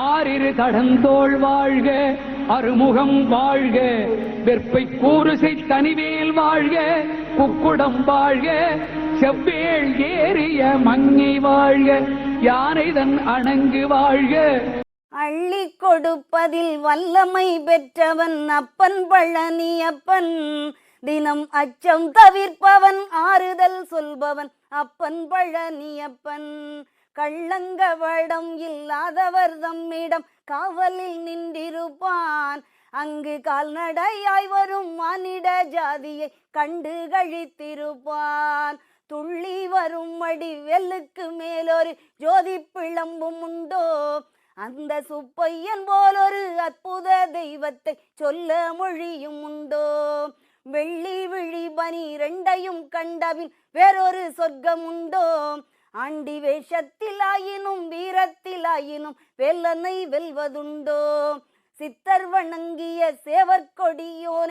ஆரிரு தடந்தோள் வாழ்க, அருமுகம் வாழ்க, வெற்பை கூறுசை தனிவேல் வாழ்க, குக்குடம் வாழ்க, செவ்வேள் ஏறிய மங்கை வாழ்க, யானைதன் அணங்கு வாழ்க. அள்ளி கொடுப்பதில் வல்லமை பெற்றவன் அப்பன் பழனியப்பன், தினம் அச்சம் தவிர்ப்பவன் ஆறுதல் சொல்பவன் அப்பன் பழனியப்பன். கள்ளங்கவடம் இல்லாதவர் தம்மிடம் காவலில் நின்றிருப்பான், அங்கு கால்நடையாய் வரும் மானிட ஜாதியை கண்டு கழித்திருப்பான். துள்ளி வரும் வடிவெல்லுக்கு மேலொரு ஜோதி பிளம்பும் உண்டோ, அந்த சுப்பையன் போலொரு அற்புத தெய்வத்தை சொல்ல மொழியும் உண்டோ. வெள்ளி விழி பனி ரெண்டையும் கண்டபின் வேறொரு சொர்க்கம் உண்டோ, ஆண்டி வேஷத்திலாயினும் வீரத்திலாயினும் வெல்லனை வெல்வதுண்டோ. சித்தர் வணங்கிய சேவற்கொடியோனே